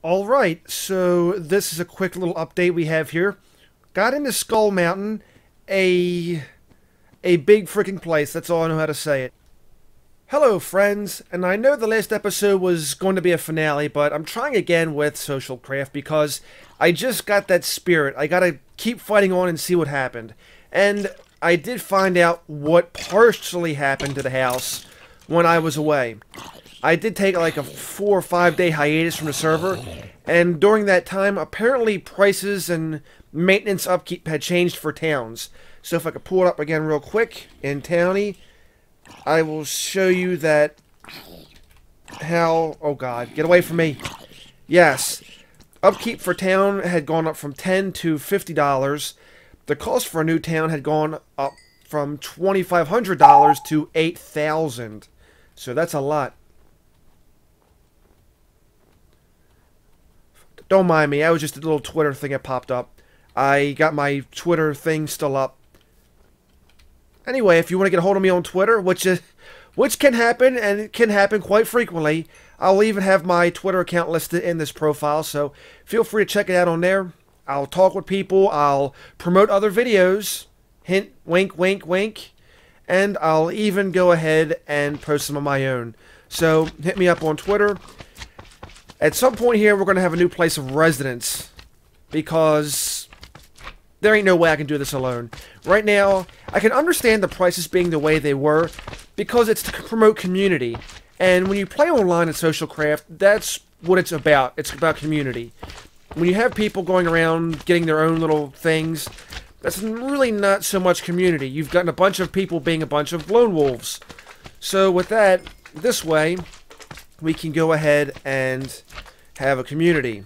Alright, so this is a quick little update we have here. Got into Skull Mountain, a big freaking place, that's all I know how to say it. Hello friends, and I know the last episode was going to be a finale, but I'm trying again with SocialCraft because I just got that spirit. I gotta keep fighting on and see what happened. And I did find out what partially happened to the house when I was away. I did take like a 4 or 5 day hiatus from the server, and during that time, apparently prices and maintenance upkeep had changed for towns. So if I could pull it up again real quick in Towny, I will show you that how, oh god, get away from me. Yes, upkeep for town had gone up from $10 to $50. The cost for a new town had gone up from $2,500 to $8,000. So that's a lot. Don't mind me, I was just a little Twitter thing that popped up. I got my Twitter thing still up. Anyway, if you want to get a hold of me on Twitter, which can happen, and it can happen quite frequently, I'll even have my Twitter account listed in this profile, so feel free to check it out on there. I'll talk with people, I'll promote other videos, hint, wink, wink, wink, and I'll even go ahead and post some of my own. So, hit me up on Twitter. At some point here, we're going to have a new place of residence, because there ain't no way I can do this alone. Right now, I can understand the prices being the way they were, because it's to promote community. And when you play online in SocialCraft, that's what it's about. It's about community. When you have people going around getting their own little things, that's really not so much community. You've gotten a bunch of people being a bunch of lone wolves. So with that, this way, we can go ahead and have a community.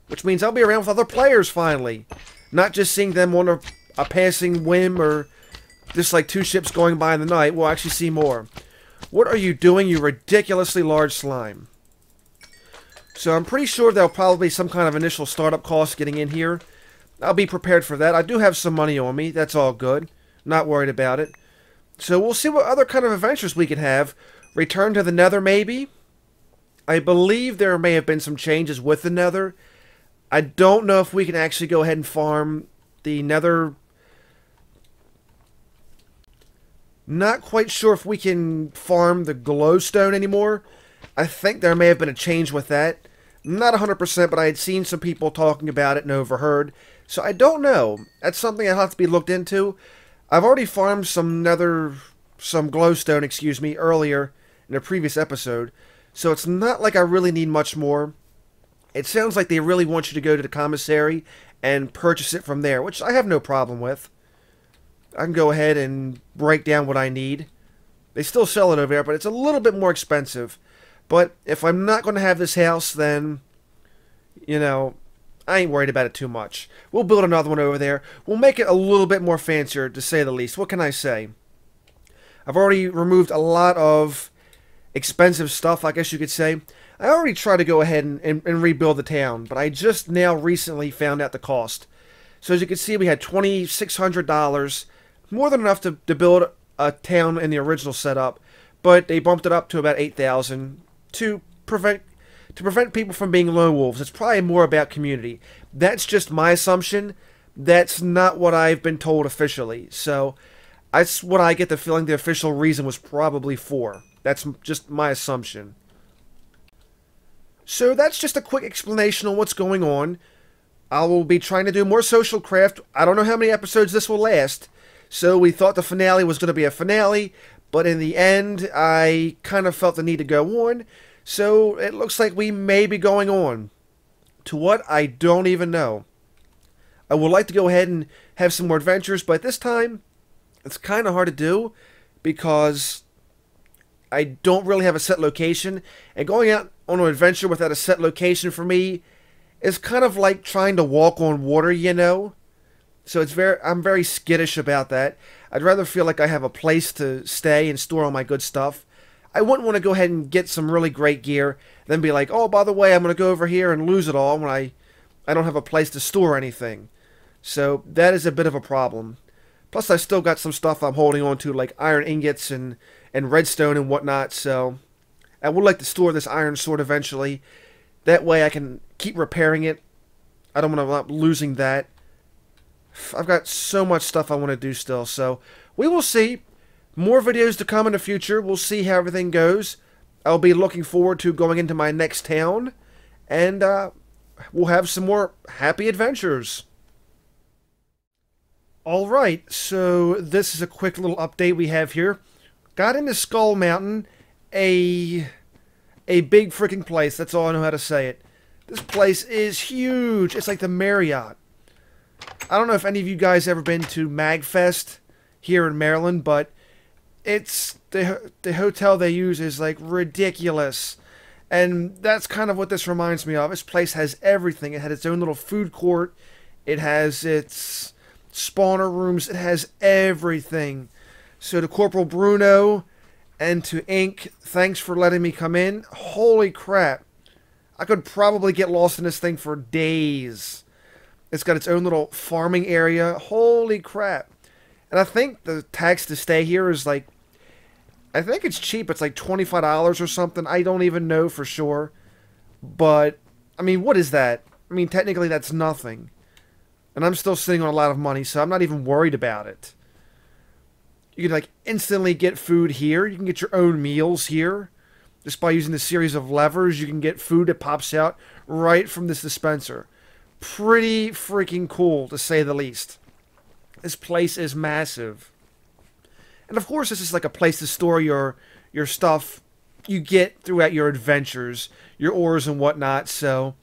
Which means I'll be around with other players finally. Not just seeing them on a passing whim or just like 2 ships going by in the night. We'll actually see more. What are you doing, you ridiculously large slime? So I'm pretty sure there'll probably be some kind of initial startup cost getting in here. I'll be prepared for that. I do have some money on me. That's all good. Not worried about it. So we'll see what other kind of adventures we can have. Return to the Nether, maybe? I believe there may have been some changes with the Nether. I don't know if we can actually go ahead and farm the Nether. Not quite sure if we can farm the glowstone anymore. I think there may have been a change with that. Not 100%, but I had seen some people talking about it and overheard. So I don't know. That's something I'll have to be looked into. I've already farmed some glowstone, excuse me, earlier in a previous episode. So it's not like I really need much more. It sounds like they really want you to go to the commissary and purchase it from there, which I have no problem with. I can go ahead and break down what I need. They still sell it over there, but it's a little bit more expensive. But if I'm not going to have this house, then, you know, I ain't worried about it too much. We'll build another one over there. We'll make it a little bit more fancier, to say the least. What can I say? I've already removed a lot of expensive stuff, I guess you could say. I already tried to go ahead and rebuild the town, but I just now recently found out the cost. So as you can see, we had $2,600, more than enough to build a town in the original setup, but they bumped it up to about $8,000 to prevent people from being lone wolves. It's probably more about community. That's just my assumption. That's not what I've been told officially. So that's what I get the feeling the official reason was probably for. That's just my assumption. So that's just a quick explanation on what's going on. I will be trying to do more SocialCraft. I don't know how many episodes this will last. So we thought the finale was going to be a finale. But in the end, I kind of felt the need to go on. So it looks like we may be going on. To what? I don't even know. I would like to go ahead and have some more adventures. But this time, it's kind of hard to do. Because I don't really have a set location. And going out on an adventure without a set location for me is kind of like trying to walk on water, you know? So I'm very skittish about that. I'd rather feel like I have a place to stay and store all my good stuff. I wouldn't want to go ahead and get some really great gear, then be like, oh, by the way, I'm going to go over here and lose it all when I don't have a place to store anything. So that is a bit of a problem. Plus, I still got some stuff I'm holding on to, like iron ingots and redstone and whatnot, so I would like to store this iron sword eventually. That way I can keep repairing it. I don't want to losing that. I've got so much stuff I want to do still, so we will see. More videos to come in the future. We'll see how everything goes. I'll be looking forward to going into my next town, and we'll have some more happy adventures. Alright, so this is a quick little update we have here. Got into Skull Mountain, a big freaking place, that's all I know how to say it. This place is huge. It's like the Marriott. I don't know if any of you guys ever been to MagFest here in Maryland, but it's the hotel they use is like ridiculous. And that's kind of what this reminds me of. This place has everything. It had its own little food court. It has its spawner rooms. It has everything. So to Corporal Bruno and to Ink, thanks for letting me come in. Holy crap. I could probably get lost in this thing for days. It's got its own little farming area. Holy crap. And I think the tax to stay here is like, I think it's cheap. It's like $25 or something. I don't even know for sure. But, I mean, what is that? I mean, technically that's nothing. And I'm still sitting on a lot of money, so I'm not even worried about it. You can, like, instantly get food here. You can get your own meals here. Just by using this series of levers, you can get food that pops out right from this dispenser. Pretty freaking cool, to say the least. This place is massive. And of course, this is like a place to store your stuff you get throughout your adventures, your ores and whatnot. So,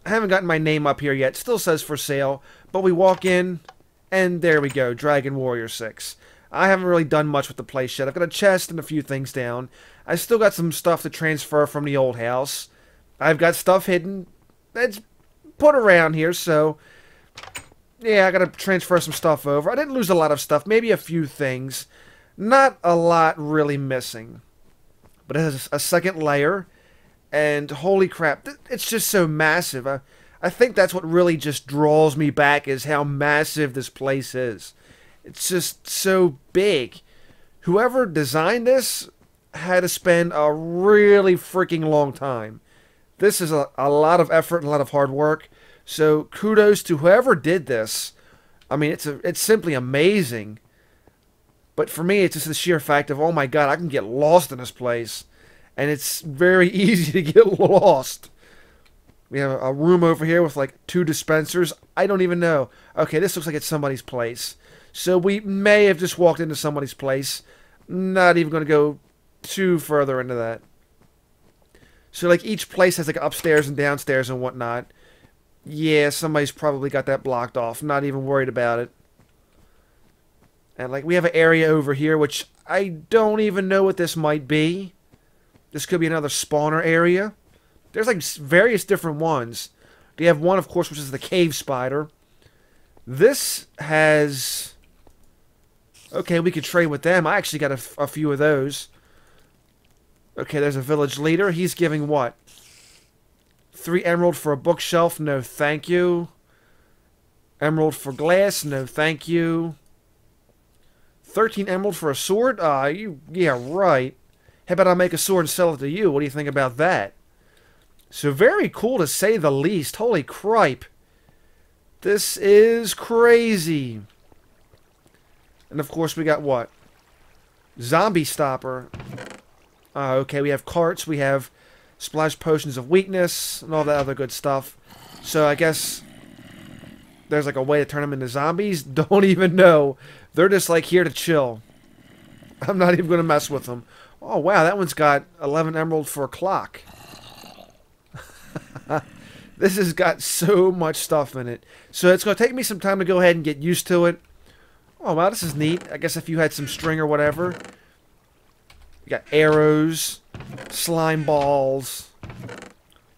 I haven't gotten my name up here yet. Still says for sale. But we walk in, and there we go, Dragon Warrior 6. I haven't really done much with the place yet. I've got a chest and a few things down. I still got some stuff to transfer from the old house. I've got stuff hidden that's put around here, so yeah, I gotta transfer some stuff over. I didn't lose a lot of stuff, maybe a few things. Not a lot really missing. But it has a second layer, and holy crap, it's just so massive. I think that's what really just draws me back, is how massive this place is. It's just so big. Whoever designed this had to spend a really freaking long time. This is a lot of effort and a lot of hard work. So kudos to whoever did this. I mean, it's simply amazing. But for me, it's just the sheer fact of, oh my god, I can get lost in this place. And it's very easy to get lost. We have a room over here with like 2 dispensers. I don't even know. Okay, this looks like it's somebody's place. So we may have just walked into somebody's place. Not even going to go too further into that. So like each place has like upstairs and downstairs and whatnot. Yeah, somebody's probably got that blocked off. I'm not even worried about it. And like we have an area over here which I don't even know what this might be. This could be another spawner area. There's like various different ones. We have one, of course, which is the cave spider. This has... Okay, we could trade with them. I actually got a few of those. Okay, there's a village leader. He's giving what? 3 emerald for a bookshelf. No, thank you. Emerald for glass. No, thank you. 13 emerald for a sword? Yeah, right. How about I make a sword and sell it to you? What do you think about that? So very cool to say the least. Holy cripe. This is crazy. And of course we got what? Zombie stopper. Okay, we have carts. We have splash potions of weakness and all that other good stuff. So I guess there's like a way to turn them into zombies. Don't even know. They're just like here to chill. I'm not even going to mess with them. Oh wow, that one's got 11 emerald for a clock. This has got so much stuff in it. So it's going to take me some time to go ahead and get used to it. Oh wow, this is neat. I guess if you had some string or whatever. You got arrows, slime balls.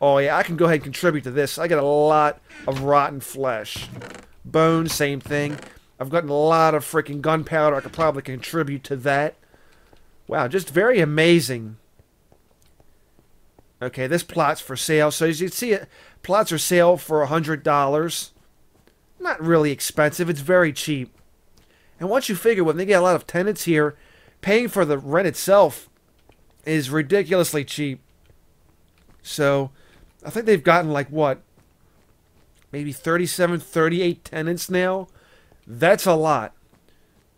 Oh yeah, I can go ahead and contribute to this. I get a lot of rotten flesh. Bones, same thing. I've gotten a lot of freaking gunpowder. I could probably contribute to that. Wow, just very amazing. Okay, this plot's for sale. So as you can see, plots are sale for $100. Not really expensive. It's very cheap. And once you figure when they get a lot of tenants here, paying for the rent itself is ridiculously cheap. So, I think they've gotten like, what, maybe 37, 38 tenants now. That's a lot.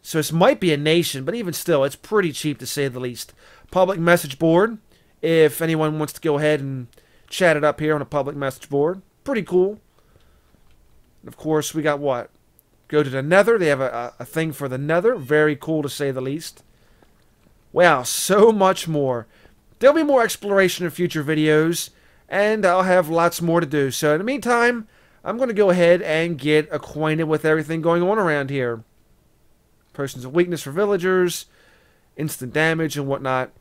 So this might be a nation, but even still, it's pretty cheap to say the least. Public message board, if anyone wants to go ahead and chat it up here on a public message board. Pretty cool. And of course, we got what? Go to the Nether. They have a thing for the Nether. Very cool to say the least. Wow, so much more. There'll be more exploration in future videos, and I'll have lots more to do. So in the meantime, I'm going to go ahead and get acquainted with everything going on around here. Potions of weakness for villagers, instant damage and whatnot.